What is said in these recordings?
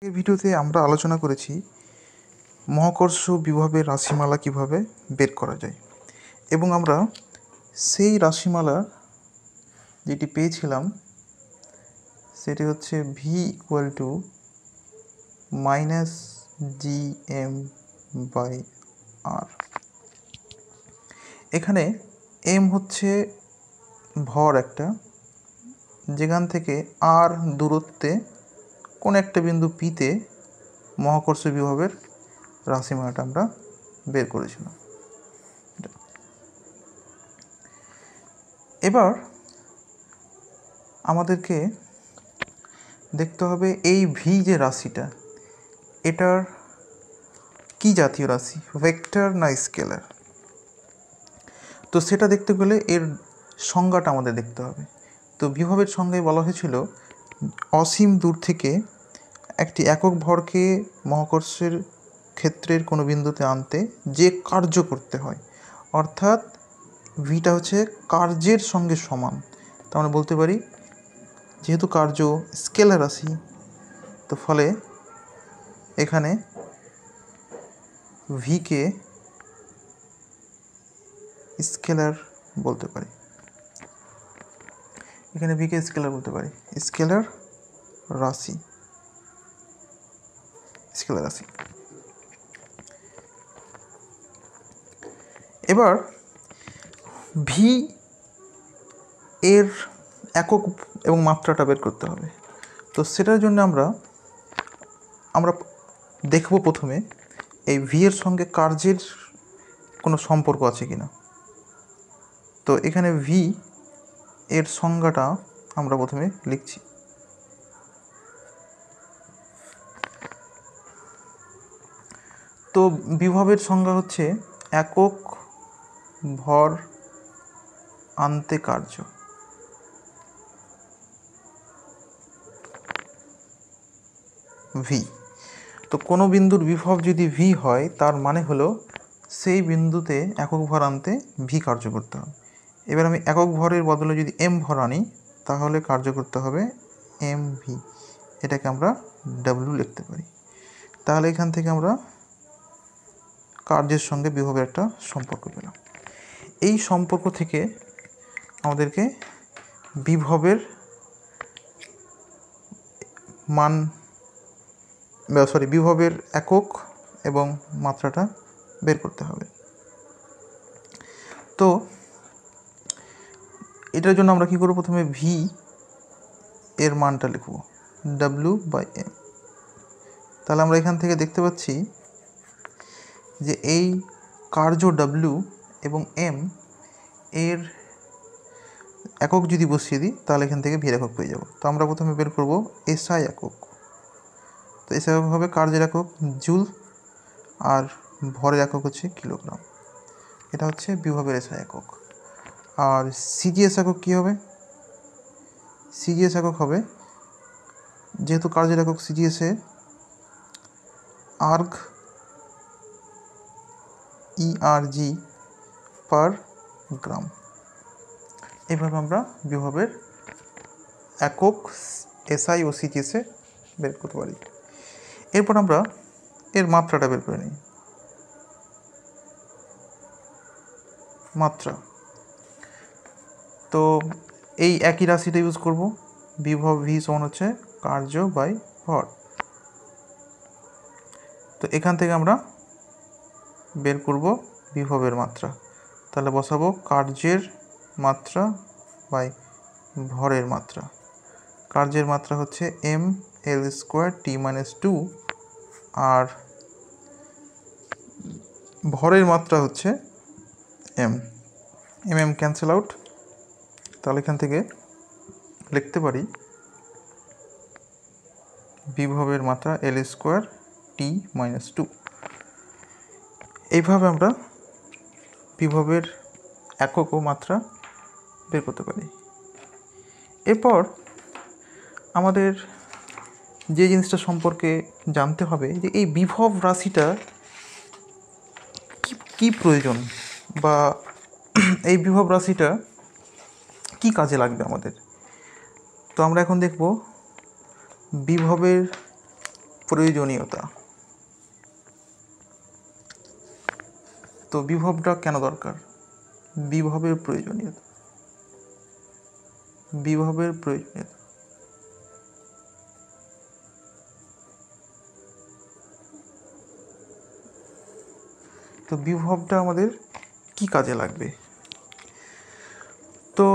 এই ভিডিওতে আমরা আলোচনা করেছি মহাকর্ষ বিভবের রাশিমালা কিভাবে বের করা যায় এবং আমরা সেই রাশিমালা যেটি পেয়েছিলাম সেটি হচ্ছে ভি ইকুয়াল টু -gm/r। এখানে এম হচ্ছে ভর একটা, যেখান থেকে আর দূরত্বে কোন একটা বিন্দু পিতে মহাকর্ষ বিভবের রাশিমালাটা আমরা বের করেছিলাম। এবার আমাদেরকে দেখতে হবে এই ভি যে রাশিটা, এটার কি জাতীয় রাশি, ভেক্টর না স্কেলার। তো সেটা দেখতে গেলে এর সংজ্ঞাটা আমাদের দেখতে হবে। তো বিভবের সংজ্ঞায় বলা হয়েছিল অসীম দূর থেকে একটি একক ভরকে মহাকর্ষের ক্ষেত্রের কোনো বিন্দুতে আনতে যে কার্য করতে হয়, অর্থাৎ ভিটা হচ্ছে কার্যের সঙ্গে সমান। তার মানে বলতে পারি যেহেতু কার্য স্কেলার রাশি, তো ফলে এখানে ভিকে স্কেলার বলতে পারি, স্কেলার রাশি। এবার ভি এর একক এবং মাত্রাটা বের করতে হবে। তো সেটার জন্য আমরা দেখব প্রথমে এই ভি এর সঙ্গে কার্যের কোনো সম্পর্ক আছে কিনা। তো এখানে ভি এর সংজ্ঞাটা আমরা প্রথমে লিখছি। তো বিভবের সংজ্ঞা হচ্ছে একক ভর আনতে কার্য। ভি, তো কোনো বিন্দুর বিভব যদি ভি হয় তার মানে হলো সেই বিন্দুতে একক ভর আনতে ভি কার্য করতে হবে। এবার আমি একক ভরের বদলে যদি এম ভর আনি তাহলে কার্য করতে হবে এম ভি। এটাকে আমরা ডাব্লিউ লিখতে পারি। তাহলে এখান থেকে আমরা কার্যের সঙ্গে বিভবের একটা সম্পর্ক পেলাম। এই সম্পর্ক থেকে আমাদেরকে বিভবের বিভবের একক এবং মাত্রাটা বের করতে হবে। তো এটার জন্য আমরা কি করব, প্রথমে ভি এর মানটা লিখব W/m। তাহলে আমরা এখান থেকে দেখতে পাচ্ছি যে এই কার্য W এবং m এর একক যদি বসিয়ে দিই তাহলে এখান থেকে ভির একক পেয়ে যাব। তো আমরা প্রথমে বের করব SI একক। তো SI একক হবে কার্যের একক জুল আর ভরের একক হচ্ছে কিলোগ্রাম। এটা হচ্ছে বিভবের SI একক। আর CGS একক কী হবে? CGS একক হবে, যেহেতু কার্যের একক CGS এ আর্গ ERG পার গ্রাম। এইভাবে আমরা বিভবের একক SI ও CGS এ বের করতে পারি। এরপর আমরা এর মাত্রাটা বের করে নিই। মাত্রা, তো এই একই রাশিটা ইউজ করব। বিভব ভি সমান হচ্ছে কার্য বাই ভর। তো এখান থেকে আমরা বের করব বিভবের মাত্রা। তাহলে বসাবো কার্যের মাত্রা বাই ভরের মাত্রা। কার্যের মাত্রা হচ্ছে mL²T-2 আর ভরের মাত্রা হচ্ছে m ক্যান্সেল আউট। তাহলে এখান থেকে লিখতে পারি বিভবের মাত্রা L²T-2। এইভাবে আমরা বিভবের একক ও মাত্রা বের করতে পারি। এরপর আমাদের যে জিনিসটা সম্পর্কে জানতে হবে যে এই বিভব রাশিটা কি প্রয়োজন, বা এই বিভব রাশিটা কি কাজে লাগবে আমাদের। তো আমরা এখন দেখব বিভবের প্রয়োজনীয়তা। তো বিভবটা কেন দরকার? বিভবের প্রয়োজনীয়তা। বিভবের প্রয়োজনীয়তা। তো বিভবটা আমাদের কি কাজে লাগবে? তো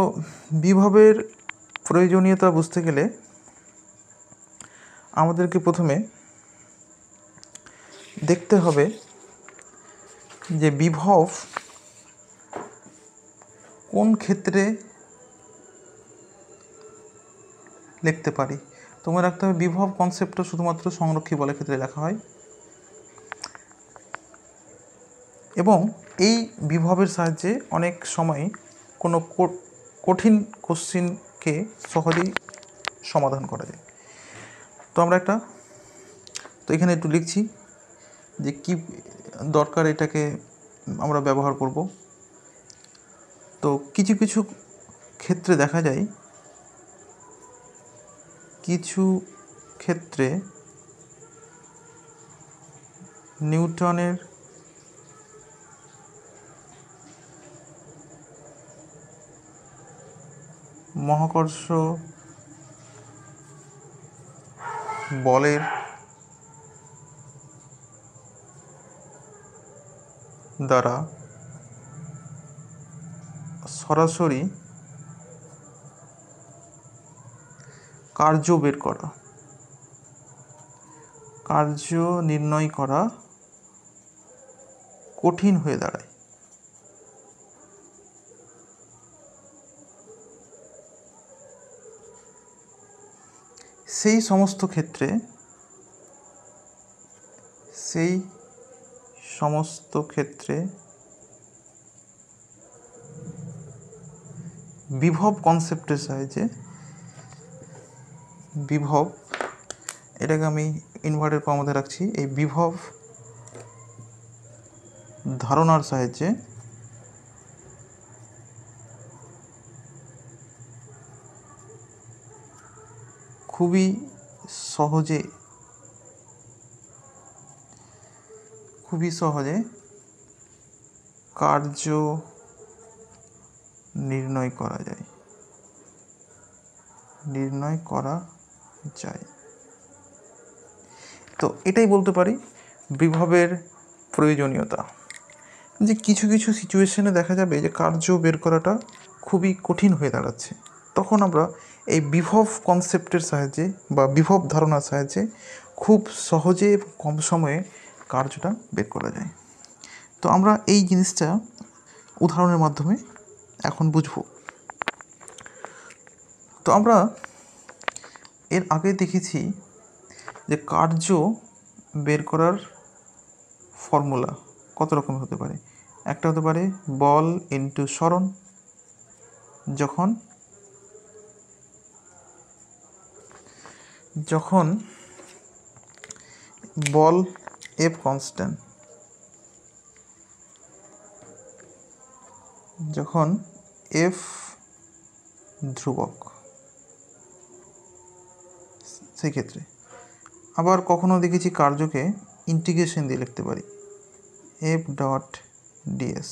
বিভবের প্রয়োজনীয়তা বুঝতে গেলে আমাদেরকে প্রথমে দেখতে হবে যে বিভব কোন ক্ষেত্রে লিখতে পারি। তোমার রাখতে হবে বিভব কনসেপ্টটা শুধুমাত্র সংরক্ষী বলের ক্ষেত্রে লেখা হয়, এবং এই বিভবের সাহায্যে অনেক সময় কোনো কঠিন কোশ্চিনকে সহজেই সমাধান করা যায়। তো আমরা এখানে একটু লিখছি যে কি দরকার এটাকে আমরা ব্যবহার করব। তো কিছু কিছু ক্ষেত্রে দেখা যায়, কিছু ক্ষেত্রে নিউটনের মহাকর্ষ বলের দ্বারা সরাসরি কার্য নির্ণয় করা কঠিন হয়ে দাঁড়ায়। সেই সমস্ত ক্ষেত্রে বিভব কনসেপ্টের সাহায্যে, বিভব, এটাকে আমি ইনভার্টেড কমাতে রাখছি, এই বিভব ধারণার সাহায্যে খুবই সহজে কার্য নির্ণয় করা যায়। তো এটাই বলতে পারি বিভবের প্রয়োজনীয়তা, যে কিছু কিছু সিচুয়েশনে দেখা যাবে যে কার্য বের করাটা খুবই কঠিন হয়ে দাঁড়াচ্ছে, তখন আমরা এই বিভব কনসেপ্টের সাহায্যে বা বিভব ধারণার সাহায্যে খুব সহজে এবং কম সময়ে কার্যটা বের করা যায়। তো আমরা এই জিনিসটা উদাহরণের মাধ্যমে এখন বুঝব। তো আমরা এর আগে দেখেছি যে কার্য বের করার ফর্মুলা কত রকম হতে পারে। একটা হতে পারে বল ইন্টু সরণ, যখন বল এফ কনস্ট্যান্ট, যখন এফ ধ্রুবক, সেই ক্ষেত্রে। আবার কখনো দেখেছি কার্যকে ইন্টিগ্রেশন দিয়ে লিখতে পারি, এফ ডট ডিএস,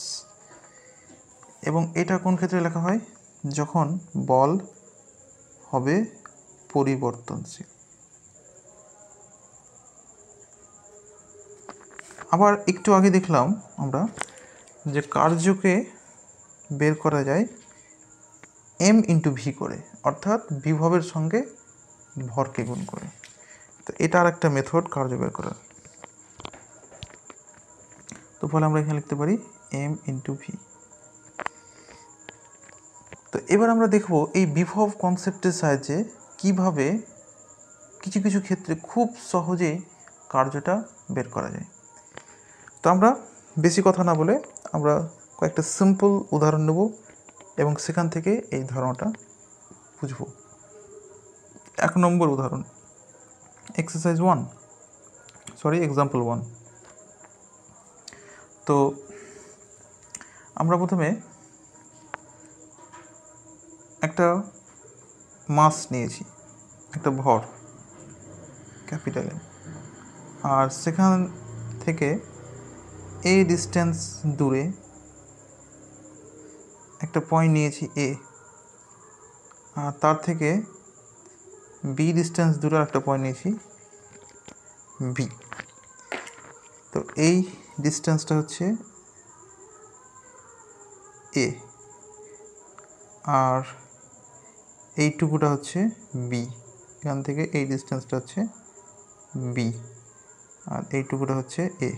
এবং এটা কোন ক্ষেত্রে লেখা হয়? যখন বল হবে পরিবর্তনশীল। আবার একটু আগে দেখলাম আমরা যে কার্যকে বের করা যায় এম ইন্টু ভি করে, অর্থাৎ বিভবের সঙ্গে ভরকে গুণ করে। তো এটা আর একটা মেথড কার্য বের করার। তো ফলে আমরা এখানে লিখতে পারি এম ইন্টু ভি। তো এবার আমরা দেখব এই বিভব কনসেপ্টের সাহায্যে কিভাবে কিছু কিছু ক্ষেত্রে খুব সহজেই কার্যটা বের করা যায়। তো আমরা বেশি কথা না বলে আমরা কয়েকটা সিম্পল উদাহরণ নেব এবং সেখান থেকে এই ধারণাটা বুঝব। 1 নম্বর উদাহরণ, এক্সাম্পল 1। তো আমরা প্রথমে একটা মাস নিয়েছি, একটা ভর ক্যাপিটাল এম। আর সেখান থেকে এই ডিস্টেন্স দূরে একটা পয়েন্ট নিয়েছি এ, আর তার থেকে বি ডিস্টেন্স দূরে একটা পয়েন্ট নিয়েছি বি। তো এই ডিস্টেন্সটা হচ্ছে এ, আর এইটুকুটা হচ্ছে বি। এখান থেকে এই ডিস্টেন্সটা হচ্ছে বি, আর এইটুকুটা হচ্ছে এ।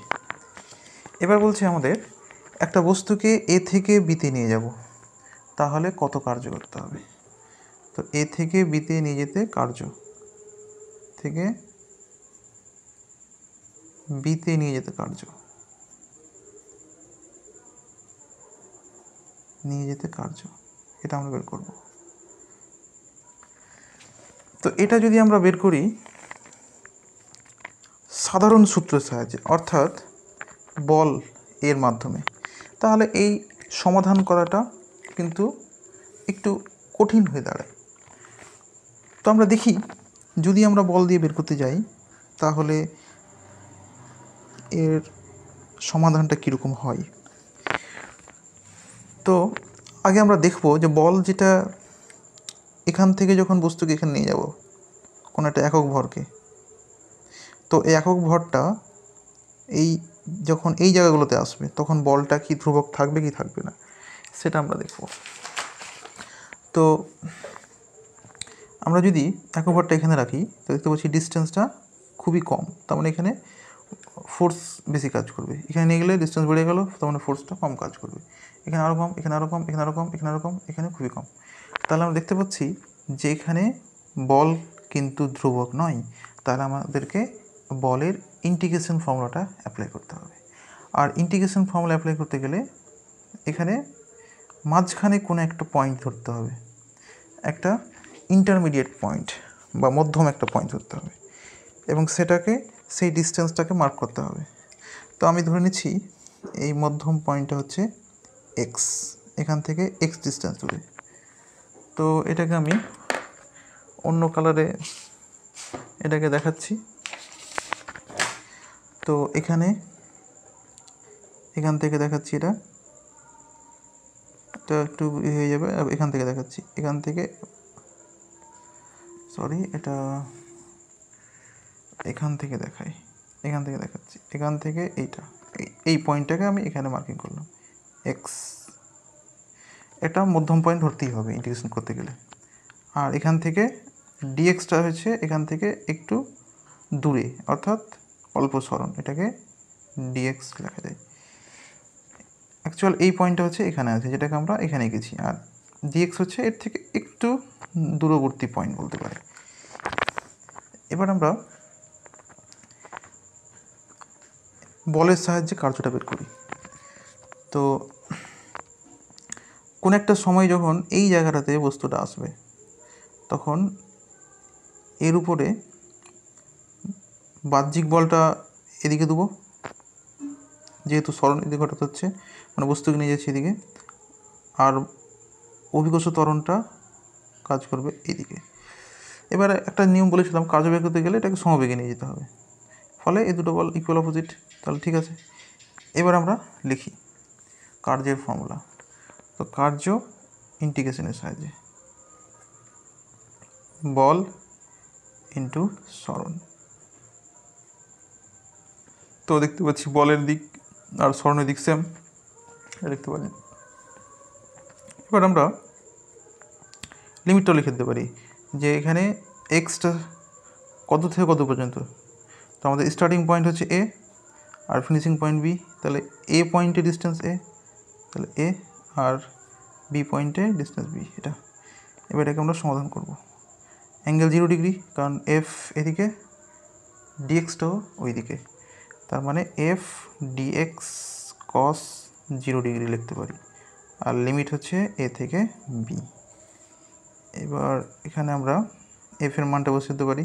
এবার বলছে আমাদের একটা বস্তুকে এ থেকে বিতে নিয়ে যাব, তাহলে কত কার্য করতে হবে। তো এ থেকে বিতে নিয়ে যেতে কার্য, থেকে বিতে নিয়ে যেতে কার্য, এটা আমরা বের করব। তো এটা যদি আমরা বের করি সাধারণ সূত্রের সাহায্যে, অর্থাৎ বল এর মাধ্যমে, তাহলে এই সমাধান করাটা কিন্তু একটু কঠিন হয়ে দাঁড়ায়। তো আমরা দেখি যদি আমরা বল দিয়ে বের করতে যাই তাহলে এর সমাধানটা কীরকম হয়। তো আগে আমরা দেখব যে বল যেটা এখান থেকে যখন বস্তুকে এখানে নিয়ে যাব কোনো একটা একক ভরকে, তো এই একক ভরটা এই যখন এই জায়গাগুলোতে আসবে তখন বলটা কি ধ্রুবক থাকবে কি থাকবে না সেটা আমরা দেখব। তো আমরা যদি একক ভরটা এখানে রাখি তো দেখতে পাচ্ছি ডিস্টেন্সটা খুবই কম, তার মানে এখানে ফোর্স বেশি কাজ করবে। এখানে নিয়ে গেলে ডিস্টেন্স বেড়ে গেল, তার মানে ফোর্সটা কম কাজ করবে। এখানে আরও কম, এখানে আরও কম, এখানে আরও কম, এখানে আরও কম, এখানে খুবই কম। তাহলে আমরা দেখতে পাচ্ছি যে এখানে বল কিন্তু ধ্রুবক নয়। তাহলে আমাদেরকে বলের ইন্টিগ্রেশন ফর্মুলাটা অ্যাপ্লাই করতে হবে। আর ইন্টিগ্রেশন ফর্মুলা অ্যাপ্লাই করতে গেলে এখানে মাঝখানে কোনো একটা পয়েন্ট ধরতে হবে, একটা ইন্টারমিডিয়েট পয়েন্ট বা মধ্যম একটা পয়েন্ট ধরতে হবে, এবং সেটাকে সেই ডিস্টেন্সটাকে মার্ক করতে হবে। তো আমি ধরে নিচ্ছি এই মধ্যম পয়েন্টটা হচ্ছে এক্স, এখান থেকে এক্স ডিস্টেন্স দূরে। তো এটাকে আমি অন্য কালারে এটাকে দেখাচ্ছি। তো এখান থেকে দেখাচ্ছি, এটা একটু হয়ে যাবে। এখান থেকে দেখাচ্ছি, এখান থেকে দেখাই, এখান থেকে দেখাচ্ছি, এখান থেকে এইটা এই পয়েন্টটাকে আমি এখানে মার্কিং করলাম এক্স। এটা মধ্যম পয়েন্ট ধরতেই হবে ইন্টিগ্রেশন করতে গেলে। আর এখান থেকে ডিএক্সটা হচ্ছে এখান থেকে একটু দূরে, অর্থাৎ অল্প সরণ, এটাকে ডিএক্স লেখা যায়। অ্যাকচুয়াল এই পয়েন্টটা হচ্ছে এখানে আছে, যেটাকে আমরা এখানে গেছি, আর ডিএক্স হচ্ছে এর থেকে একটু দূরবর্তী পয়েন্ট বলতে পারি। এবার আমরা বলের সাহায্যে কার্যটা বের করি। তো কোন একটা সময় যখন এই জায়গাটাতে বস্তুটা আসবে তখন এর উপরে বাহ্যিক বলটা এদিকে দেবো, যেহেতু সরণ এদিকে ঘটাতে হচ্ছে, মানে বস্তুকে নিয়ে যাচ্ছে এদিকে, আর অভিকর্ষ ত্বরণটা কাজ করবে এইদিকে। এবারে একটা নিয়ম বলেছিলাম, কার্য বের করতে গেলে এটাকে সমবেগে নিয়ে যেতে হবে, ফলে এই দুটো বল ইকুয়াল অপোজিট। তাহলে ঠিক আছে, এবার আমরা লিখি কার্যের ফর্মুলা। তো কার্য ইন্টিগ্রেশনের সাহায্যে বল ইন্টু সরণ। তো দেখতে পাচ্ছি বলের দিক আর সরণের দিক সেম, দেখতে পাচ্ছি। এবার আমরা লিমিটটাও লিখে দিতে পারি যে এখানে এক্সটা কত থেকে কত পর্যন্ত। তো আমাদের স্টার্টিং পয়েন্ট হচ্ছে এ আর ফিনিশিং পয়েন্ট বি, তাহলে এ পয়েন্টে ডিস্টেন্স এ, তাহলে এ, আর বি পয়েন্টে ডিস্টেন্স বি, এটা। এবার এটাকে আমরা সমাধান করব। অ্যাঙ্গেল 0 ডিগ্রি, কারণ এফ এদিকে, ডিএক্সটাও ওই দিকে, তার মানে এফ ডিএক্স কস 0 ডিগ্রি লিখতে পারি। আর লিমিট হচ্ছে এ থেকে বি। এবার এখানে আমরা এফের মানটা বসিয়ে দিতে পারি।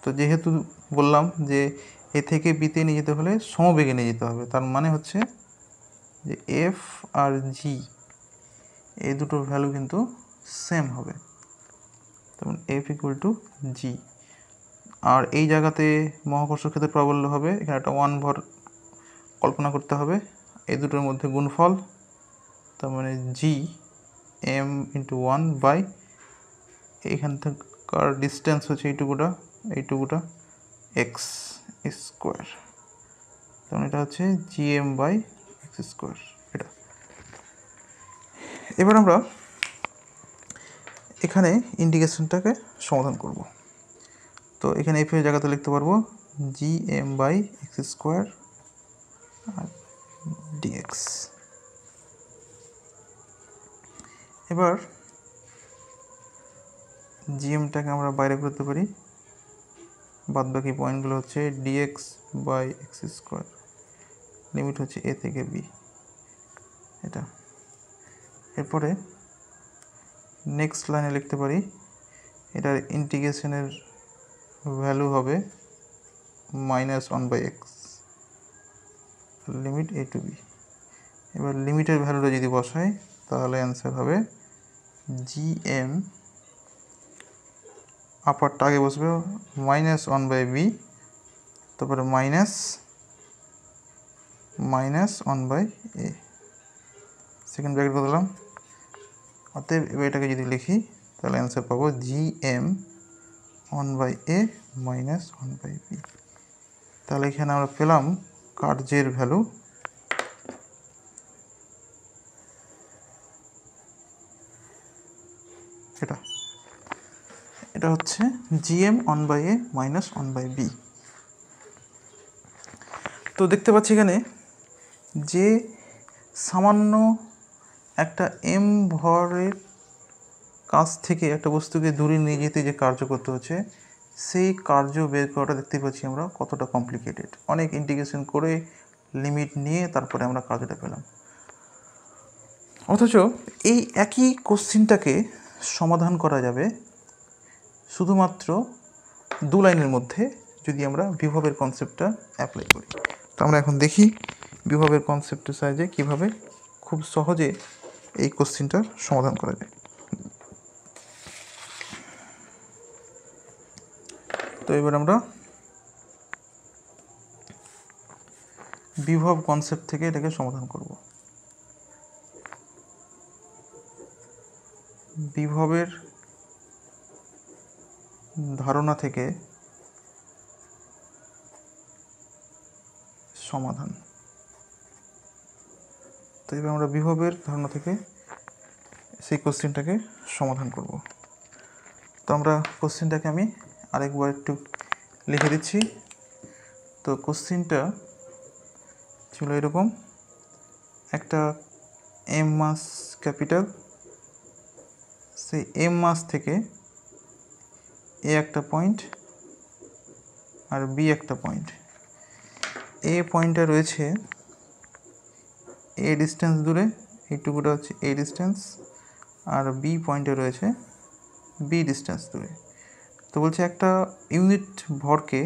তো যেহেতু বললাম যে এ থেকে বিতে নিয়ে যেতে হলে সমবেগে নিয়ে যেতে হবে, তার মানে হচ্ছে যে এফ আর জি এই দুটোর ভ্যালু কিন্তু সেম হবে, তেমন এফ ইকুয়াল টু জি। আর এই জায়গাতে মহাকর্ষ ক্ষেত্রের প্রাবল্য হবে, এখানে একটা 1 ভর কল্পনা করতে হবে, এই দুটোর মধ্যে গুণফল, তার মানে জি এম ইন্টু 1 বাই এইখান থেকেকার ডিস্টেন্স হচ্ছে এইটুকুটা এক্স স্কোয়ার, তখন এটা হচ্ছে G M by x square এটা। এবার আমরা এখানে ইন্টিগ্রেশনটাকে সমাধান করব। তো এখানে এফ এর জায়গাতে লিখতে পারবো G M by x square আর ডিএক্স। এবার জিএমটাকে আমরা বাইরে করতে পারি, বাদ বাকি পয়েন্টগুলো হচ্ছে dx by x square, limit হচ্ছে এ থেকে বি এটা। এরপরে নেক্সট লাইনে লিখতে পারি এটার ইন্টিগ্রেশনের ভ্যালু হবে -1 by x, limit a to b. এবার লিমিটের ভ্যালুটা যদি বসাই তাহলে অ্যান্সার হবে জি এম, আপারটা আগে বসবে -1 বাই বি, তারপরে -1 বাই এ, সেকেন্ড ব্র্যাকেট বদলাম। অতএব এবার এটাকে যদি লিখি তাহলে অ্যান্সার পাবো G M 1 by a -1 by B. তাহলে এখানে আমরা পেলাম কার্যের ভ্যালু এটা হচ্ছে GM 1 by a -1 by b. তো দেখতে পাচ্ছি এখানে যে সামান্য একটা এম ভরের কাছ থেকে একটা বস্তুকে দূরে নিয়ে যেতে যে কার্য করতে হচ্ছে, সেই কার্য বের করাটা দেখতে পাচ্ছি আমরা কতটা কমপ্লিকেটেড। অনেক ইন্টিগ্রেশন করে লিমিট নিয়ে তারপরে আমরা কার্যটা পেলাম। অথচ এই একই কোশ্চিনটাকে সমাধান করা যাবে শুধুমাত্র 2 লাইনের মধ্যে যদি আমরা বিভবের কনসেপ্টটা অ্যাপ্লাই করি। তো আমরা এখন দেখি বিভবের কনসেপ্টের সাহায্যে কীভাবে খুব সহজে এই কোশ্চিনটা সমাধান করা যায়। তো এবার আমরা বিভব কনসেপ্ট থেকে এটাকে সমাধান করব। বিভবের ধারণা থেকে সমাধান। তো এবার আমরা বিভবের ধারণা থেকে সেই কোশ্চেনটাকে সমাধান করব। তো আমরা কোশ্চেনটাকে আমি আরেকবার একটু লিখে দিচ্ছি। তো কোশ্চেনটা ছিল এরকম, একটা এম মাস ক্যাপিটাল, সেই এম মাস থেকে এ একটা পয়েন্ট আর বি একটা পয়েন্ট। এ পয়েন্টটা রয়েছে এ ডিস্টেন্স দূরে, এইটুকুটা হচ্ছে এ ডিস্টেন্স, আর বি পয়েন্টে রয়েছে বি ডিস্টেন্স দূরে। তো বলছে একটা ইউনিট ভরকে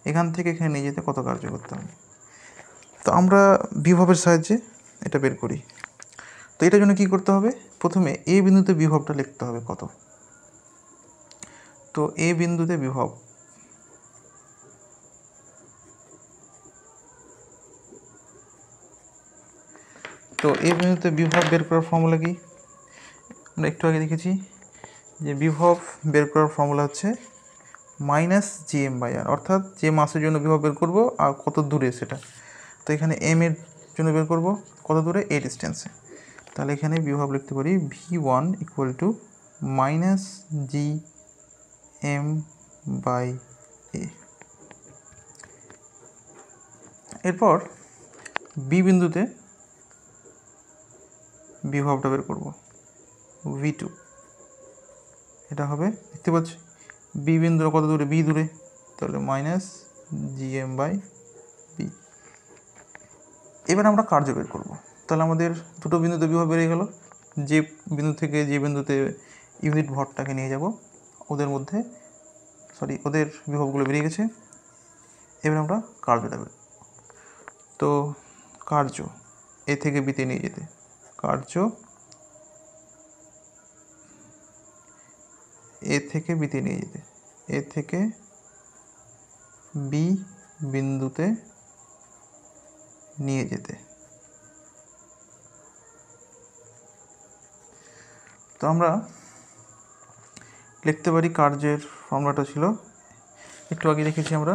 এখান থেকে এখানে নিয়ে যেতে কত কার্য করতে হবে। তো আমরা বিভবের সাহায্যে এটা বের করি। তো এটার জন্য কী করতে হবে, প্রথমে এ বিন্দুতে বিভবটা লিখতে হবে কত। তো এ বিন্দুতে বিভব, তো এ বিন্দুতে বিভব বের করার ফর্মুলা কি, আমরা একটু আগে দেখেছি যে বিভব বের করার ফর্মুলা হচ্ছে -GM বাই আর, অর্থাৎ যে মাসের জন্য বিভব বের করব আর কত দূরে সেটা। তো এখানে এম এর জন্য বের করব কত দূরে, এ ডিস্টেন্সে। তাহলে এখানে বিভব লিখতে পারি V1 equal to -GM by A. এরপর বি বিন্দুতে বিভবটা বের করব V2, এটা হবে দেখতে পাচ্ছি বি বিন্দু কত দূরে, বি দূরে, তাহলে -GM বাই বি। এবার আমরা কার্য বের করব। তাহলে আমাদের দুটো বিন্দুতে বিভব বেরিয়ে গেল, যে বিন্দু থেকে যে বিন্দুতে ইউনিট ভরটাকে নিয়ে যাব ওদের মধ্যে ওদের বিভবগুলো বেরিয়ে গেছে। এবার আমরা কার্যটা বের, তো কার্য এ থেকে বিতে নিয়ে যেতে, কার্য এ থেকে বিতে নিয়ে যেতে, এ থেকে বি বিন্দুতে নিয়ে যেতে। তো আমরা লিখতে পারি কার্যের ফর্মুলাটা ছিল, একটু আগে লিখেছি আমরা,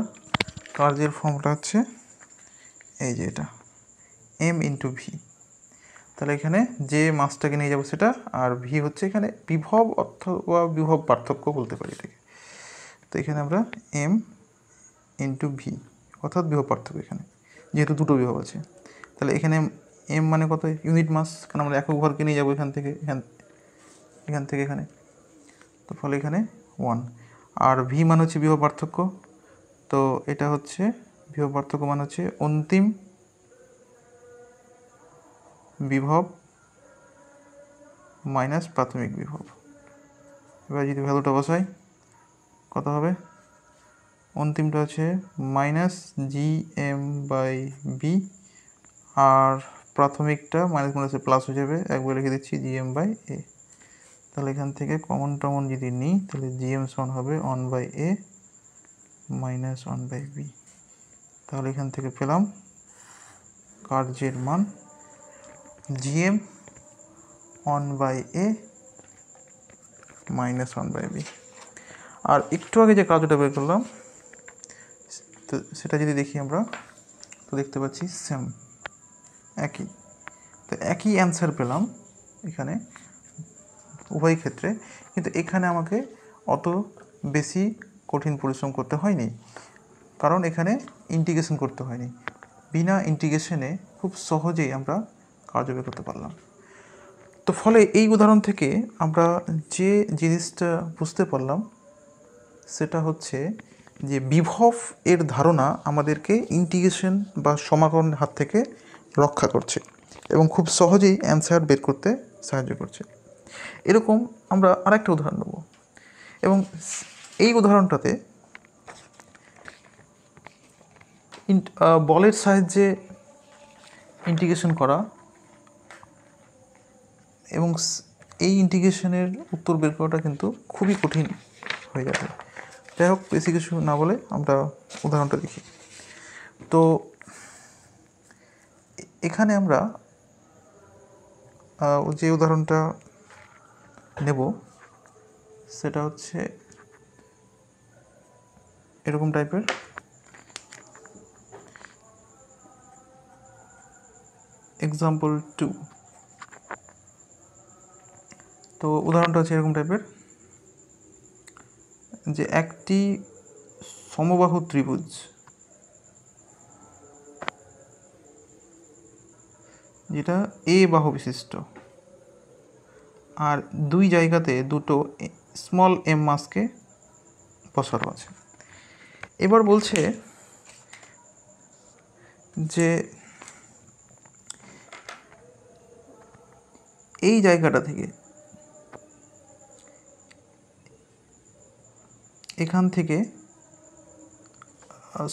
কার্যের ফর্মুলা হচ্ছে এই যে এটা এম ইন্টু ভি। তাহলে এখানে যে মাসটাকে নিয়ে যাবো সেটা, আর ভি হচ্ছে এখানে বিভব অথবা বিভব পার্থক্য বলতে পারি এটাকে। তো এখানে আমরা এম ইন্টু ভি অর্থাৎ বিভব পার্থক্য, এখানে যেহেতু দুটো বিভব আছে। তাহলে এখানে এম মানে কত, ইউনিট মাস, কারণ আমরা একক ভরকে নিয়ে যাবো এখান থেকে এখানে। তো ফলে এখানে 1। আর ভি মানে হচ্ছে বিভব পার্থক্য, তো এটা হচ্ছে বিভব পার্থক্য মানে হচ্ছে অন্তিম বিভব মাইনাস প্রাথমিক বিভব। এবার যদি ভ্যালুটা বসাই কত হবে, অন্তিমটা হচ্ছে minus G M by B, আর প্রাথমিকটা মাইনাস মাইনাসে প্লাস হয়ে যাবে, একবার লিখে দিচ্ছি জি এম বাই এ। তাহলে এখান থেকে কমন টমন যদি নিই তাহলে জি এম সমান হবে 1 by A minus 1 by B. তাহলে এখান থেকে পেলাম কার্যের মান G M 1 by A minus 1 by B. আর একটু আগে যে কার্যটা বের করলাম তো সেটা যদি দেখি আমরা, তো দেখতে পাচ্ছি সেম, একই। তো একই অ্যান্সার পেলাম এখানে উভয় ক্ষেত্রে, কিন্তু এখানে আমাকে অত বেশি কঠিন পরিশ্রম করতে হয়নি, কারণ এখানে ইন্টিগ্রেশন করতে হয়নি। বিনা ইন্টিগ্রেশনে খুব সহজেই আমরা কার্য বের করতে পারলাম। তো ফলে এই উদাহরণ থেকে আমরা যে জিনিসটা বুঝতে পারলাম সেটা হচ্ছে যে বিভব এর ধারণা আমাদেরকে ইন্টিগ্রেশন বা সমাকলনের হাত থেকে রক্ষা করছে এবং খুব সহজেই অ্যান্সার বের করতে সাহায্য করছে। এরকম আমরা আরেকটা উদাহরণ নেব, এবং এই উদাহরণটাতে বলের সাহায্যে ইন্টিগ্রেশন করা এবং এই ইন্টিগ্রেশনের উত্তর বের করাটা কিন্তু খুবই কঠিন হয়ে যাবে। যাই হোক, বেশি কিছু না বলে আমরা উদাহরণটা দেখি। তো এখানে আমরা যে উদাহরণটা নেব সেটা হচ্ছে এরকম টাইপের। এক্সাম্পল 2। তো উদাহরণটা হচ্ছে এরকম টাইপের যে একটি সমবাহু ত্রিভুজ যেটা এ বাহু বিশিষ্ট, আর দুই জায়গাতে দুটো স্মল এম মাসকে বসানো আছে। এবার বলছে যে এই জায়গাটা থেকে এখান থেকে,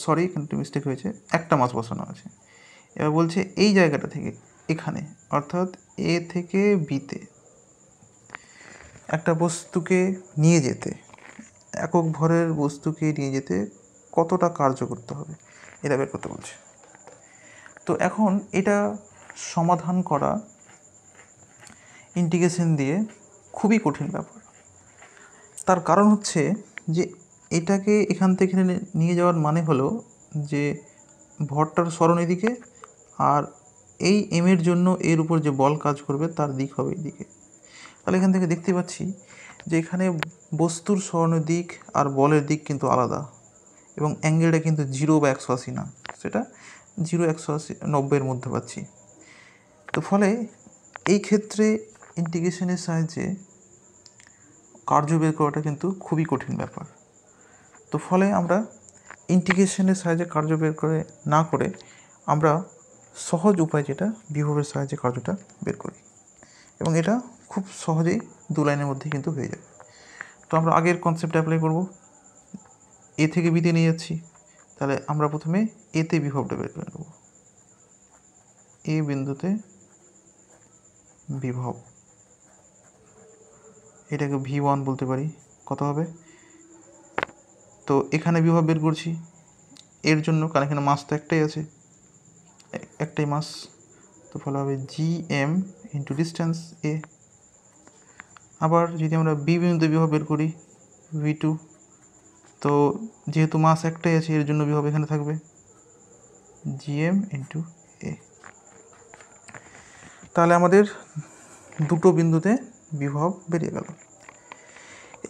সরি এখানে একটু মিস্টেক হয়েছে, একটা মাস বসানো আছে। এবার বলছে এই জায়গাটা থেকে এখানে, অর্থাৎ এ থেকে বিতে একটা বস্তুকে নিয়ে যেতে, একক ভরের বস্তুকে নিয়ে যেতে কতটা কার্য করতে হবে এটা বের করতে বলছে। তো এখন এটা সমাধান করা ইন্টিগ্রেশন দিয়ে খুবই কঠিন ব্যাপার। তার কারণ হচ্ছে যে এটাকে এখান থেকে নিয়ে যাওয়ার মানে হলো যে ভরটার সরণ এদিকে, আর এই এমের জন্য এর উপর যে বল কাজ করবে তার দিক হবে এদিকে। তাহলে এখান থেকে দেখতে পাচ্ছি যে এখানে বস্তুর সরণের দিক আর বলের দিক কিন্তু আলাদা, এবং অ্যাঙ্গেলটা কিন্তু 0 বা 180 না, সেটা 0 180 90-এর মধ্যে পাচ্ছি। তো ফলে এই ক্ষেত্রে ইন্টিগ্রেশনের সাহায্যে কার্য বের করাটা কিন্তু খুবই কঠিন ব্যাপার। তো ফলে আমরা ইন্টিগ্রেশনের সাহায্যে কার্য বের না করে আমরা সহজ উপায় যেটা বিভবের সাহায্যে কার্যটা বের করি, এবং এটা খুব সহজেই 2 লাইনের মধ্যে কিন্তু হয়ে যাবে। তো আমরা আগের কনসেপ্ট অ্যাপ্লাই করব। এ থেকে বিতে নিয়ে যাচ্ছি, তাহলে আমরা প্রথমে এতে বিভবটা বের করে নেব। এ বিন্দুতে বিভব, এটাকে V1 বলতে পারি। কত হবে, তো এখানে বিভব বের করছি এর জন্য, কারণ এখানে মাস তো একটাই আছে, একটাই মাস, তো ফলে হবে জি এম ইন্টু ডিস্টেন্স এ। আবার যদি আমরা বি বিন্দুতে বিভব বের করি V2, তো যেহেতু মাস একটাই আছে এর জন্য বিভব এখানে থাকবে জিএম ইন্টু এ। তাহলে আমাদের দুটো বিন্দুতে বিভব বেরিয়ে গেল।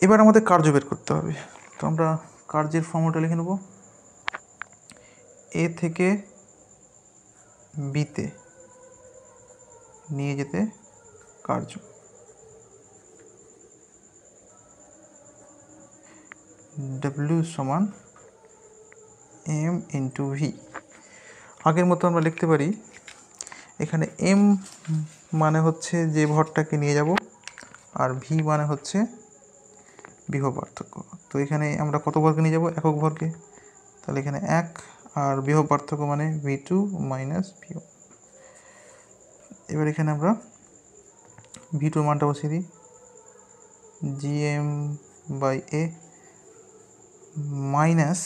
এবার আমাদের কার্য বের করতে হবে। তো আমরা কার্যের ফর্মুলাটা লিখে নেব, এ থেকে বিতে নিয়ে যেতে কার্য, W সমান এম ইন্টু ভি। আগের মতো আমরা লিখতে পারি, এখানে এম মানে হচ্ছে যে ভরটাকে নিয়ে যাব, আর ভি মানে হচ্ছে বিভব পার্থক্য। তো এখানে আমরা কত ভরকে নিয়ে যাব? একক ভরকে, তাহলে এখানে 1, আর বিভব পার্থক্য মানে V2 মাইনাস V1। এবার এখানে আমরা V2 মানটা বসিয়ে দিই, GM/A মাইনাস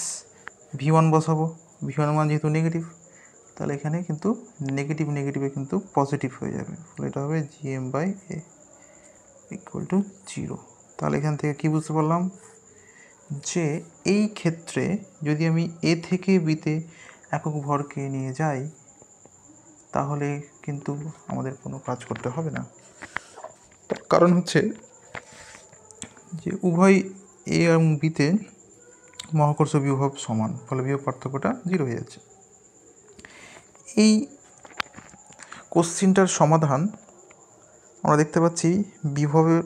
V1 বসাবো, V1 মান যেহেতু নেগেটিভ, তাহলে এখানে কিন্তু নেগেটিভ নেগেটিভে কিন্তু পজিটিভ হয়ে যাবে, ফলে এটা হবে GM/A ইকুয়াল টু 0। তাহলে এখান থেকে কি বুঝতে পারলাম, যে এই ক্ষেত্রে যদি আমি এ থেকে বিতে একক ভরকে নিয়ে যাই তাহলে কিন্তু আমাদের কোনো কাজ করতে হবে না। তার কারণ হচ্ছে যে উভয় এ এবং বিতে মহাকর্ষ বিভব সমান, ফলে বিভব পার্থক্যটা 0 হয়ে যাচ্ছে। এই কোশ্চিনটার সমাধান আমরা দেখতে পাচ্ছি বিভবের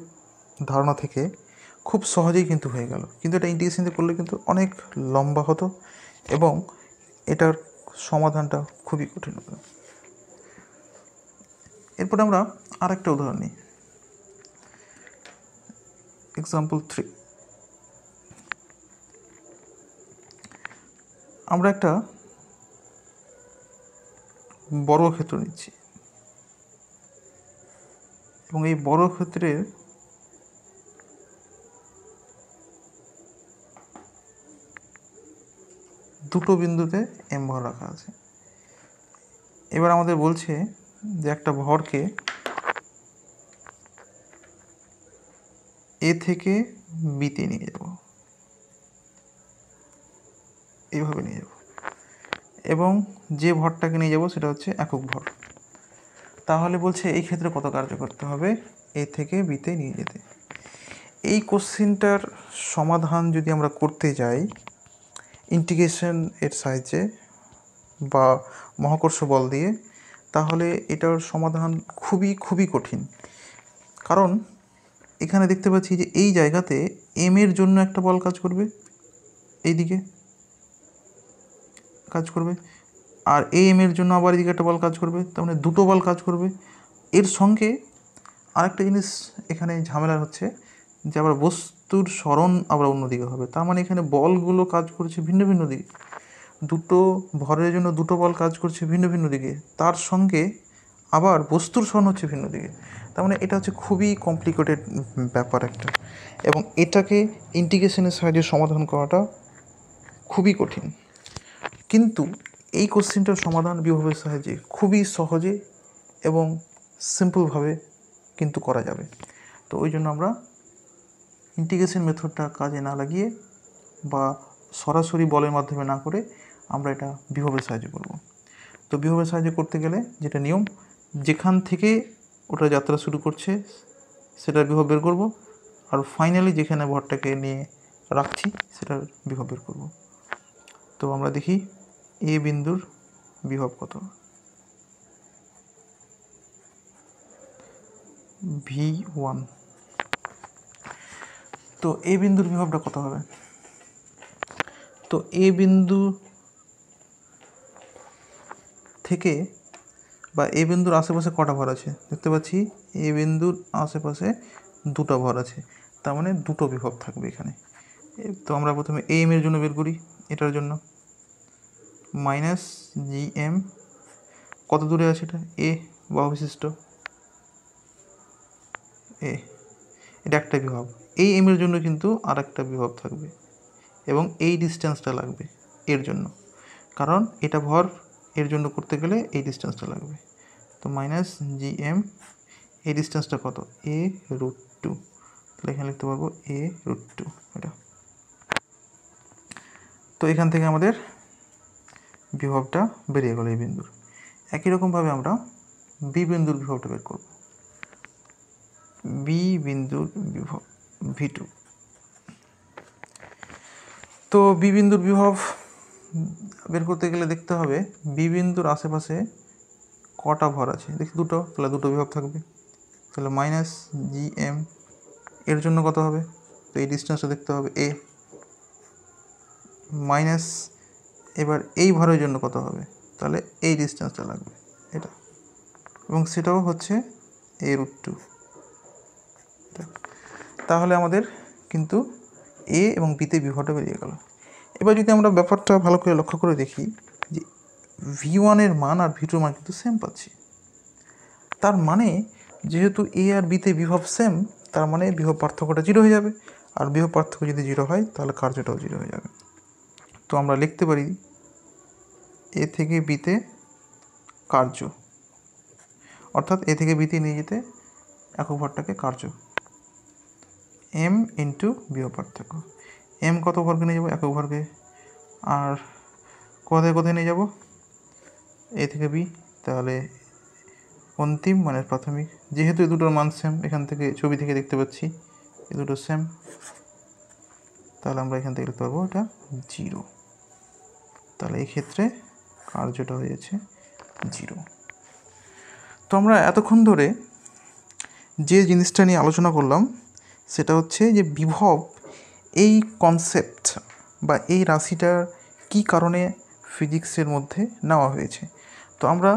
ধারণা থেকে খুব সহজেই কিন্তু হয়ে গেল, কিন্তু এটা ইন্টিগ্রেশন করলে কিন্তু অনেক লম্বা হতো এবং এটার সমাধানটা খুবই কঠিন হতো। এরপরে আমরা আরেকটা উদাহরণ নিই, এক্সাম্পল 3। আমরা একটা বর্গক্ষেত্র নিচ্ছি এবং এই বর্গক্ষেত্রের দুটো বিন্দুতে এম ভর রাখা আছে। এবার আমাদের বলছে যে একটা ভরকে এ থেকে বিতে নিয়ে যাব, এইভাবে নিয়ে যাব, এবং যে ভরটাকে নিয়ে যাব সেটা হচ্ছে একক ভর। তাহলে বলছে এই ক্ষেত্রে কত কার্য করতে হবে? এ থেকে বিতে নিয়ে যেতে। এই কোশ্চিনটার সমাধান যদি আমরা করতে যাই ইন্টিগ্রেশন এর সাহায্যে বা মহাকর্ষ বল দিয়ে, তাহলে এটার সমাধান খুবই খুবই কঠিন। কারণ এখানে দেখতে পাচ্ছি যে এই জায়গাতে এম এর জন্য একটা বল কাজ করবে, এইদিকে কাজ করবে, আর এম এর জন্য আবার এদিকে একটা বল কাজ করবে, তার মানে দুটো বল কাজ করবে। এর সঙ্গে আরেকটা জিনিস এখানে ঝামেলা হচ্ছে যে আবার বস্তুর সরণ আবার অন্যদিকে হবে, তার মানে এখানে বলগুলো কাজ করছে ভিন্ন ভিন্ন দিকে, দুটো ভরের জন্য দুটো বল কাজ করছে ভিন্ন ভিন্ন দিকে, তার সঙ্গে আবার বস্তুর সরণ হচ্ছে ভিন্ন দিকে। তার মানে এটা হচ্ছে খুবই কমপ্লিকেটেড ব্যাপার একটা, এবং এটাকে ইন্টিগ্রেশনের সাহায্যে সমাধান করাটা খুবই কঠিন। কিন্তু এই কোশ্চেনটার সমাধান বিভবের সাহায্যে খুবই সহজে এবং সিম্পলভাবে কিন্তু করা যাবে। তো ওই জন্য আমরা ইন্টিগ্রেশন মেথডটা কাজে না লাগিয়ে বা সরাসরি বলের মাধ্যমে না করে আমরা এটা বিভবের সাহায্যে করব। তো বিভবের সাহায্যে করতে গেলে যেটা নিয়ম, যেখান থেকে ওটা যাত্রা শুরু করছে সেটার বিভব বের করব, আর ফাইনালি যেখানে ভরটাকে নিয়ে রাখছি সেটার বিভব বের করব। তো আমরা দেখি এ বিন্দুর বিভব কত, V1। তো এ বিন্দুর বিভবটা কত হবে? তো এ বিন্দু থেকে বা এ বিন্দুর আশেপাশে কটা ভর আছে? দেখতে পাচ্ছি এ বিন্দুর আশেপাশে দুটো ভর আছে, তার মানে দুটো বিভব থাকবে এখানে। তো আমরা প্রথমে এ এম এর জন্য বের করি, এটার জন্য মাইনাস GM, কত দূরে আছে এটা? এ বাহু বিশিষ্ট এ, এটা একটা বিভব। এই এম এর জন্য কিন্তু আর একটা বিভব থাকবে এবং এই ডিস্টেন্সটা লাগবে এর জন্য, কারণ এটা ভর এর জন্য করতে গেলে এই ডিস্টেন্সটা লাগবে। তো মাইনাস জিএম, এই ডিস্টেন্সটা কত, a√2, তাহলে এখানে লিখতে পারবো a√2 এটা। তো এখান থেকে আমাদের বিভবটা বেরিয়ে গেল এই বিন্দুর। একই রকমভাবে আমরা বি বিন্দুর বিভবটা বের করব। বি বিন্দুর বিভব V2। তো বি বিন্দুর বিভব বের করতে গেলে দেখতে হবে বি বিন্দুর আশেপাশে কটা ভর আছে, দেখি দুটো, তাহলে দুটো বিভব থাকবে। তাহলে মাইনাস জিএম এর জন্য কত হবে, তো এই ডিস্টেন্সটা দেখতে হবে এ, মাইনাস এবার এই ভরের জন্য কত হবে, তাহলে এই ডিস্টেন্সটা লাগবে এটা, এবং সেটাও হচ্ছে a√2। তাহলে আমাদের কিন্তু এ এবং বিতে বিভবটা বেরিয়ে গেল। এবার যদি আমরা ব্যাপারটা ভালো করে লক্ষ্য করে দেখি যে V1-এর মান আর V2-র মান কিন্তু সেম পাচ্ছি। তার মানে যেহেতু এ আর বিতে বিভব সেম, তার মানে বিভব পার্থক্যটা 0 হয়ে যাবে, আর বিভব পার্থক্য যদি 0 হয় তাহলে কার্যটাও 0 হয়ে যাবে। তো আমরা লিখতে পারি এ থেকে বিতে কার্য, অর্থাৎ এ থেকে বিতে নিয়ে যেতে একক ভরটাকে কার্য, এম ইন্টু বিভব পার্থক্য। এম কত ভরকে নিয়ে যাবো, একক ভরকে, আর কোথায় কোথায় নিয়ে যাব, এ থেকে বি, তাহলে অন্তিম মানে প্রাথমিক। যেহেতু এই দুটোর মান সেম, এখান থেকে ছবি থেকে দেখতে পাচ্ছি এই দুটো সেম, তাহলে আমরা এখান থেকে লিখতে পারবো এটা 0। তাহলে এই ক্ষেত্রে কার্যটা হয়ে যাচ্ছে 0। তো আমরা এতক্ষণ ধরে যে জিনিসটা নিয়ে আলোচনা করলাম সেটা হচ্ছে যে বিভব এই কনসেপ্ট বা এই রাশিটার কী কারণে ফিজিক্সের মধ্যে নেওয়া হয়েছে। তো আমরা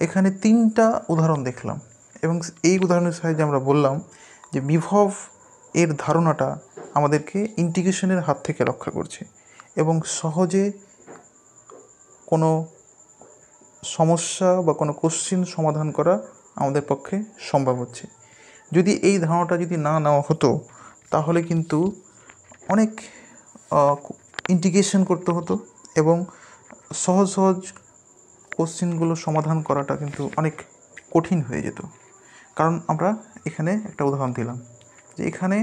এখানে 3টা উদাহরণ দেখলাম, এবং এই উদাহরণের সাহায্যে আমরা বললাম যে বিভব এর ধারণাটা আমাদেরকে ইন্টিগ্রেশনের হাত থেকে রক্ষা করছে এবং সহজে কোনো সমস্যা বা কোনো কোশ্চেন সমাধান করা আমাদের পক্ষে সম্ভব হচ্ছে। যদি এই ধারণাটা যদি না নেওয়া হতো তাহলে কিন্তু অনেক ইন্টিগ্রেশন করতে হতো এবং সহজ সহজ কোশ্চেনগুলো সমাধান করাটা কিন্তু অনেক কঠিন হয়ে যেত। কারণ আমরা এখানে একটা উদাহরণ দিলাম যে এখানে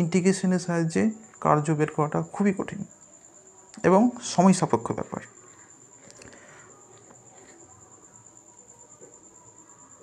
ইন্টিগ্রেশনের সাহায্যে কার্য বের করাটা খুবই কঠিন এবং সময় সাপেক্ষ ব্যাপার।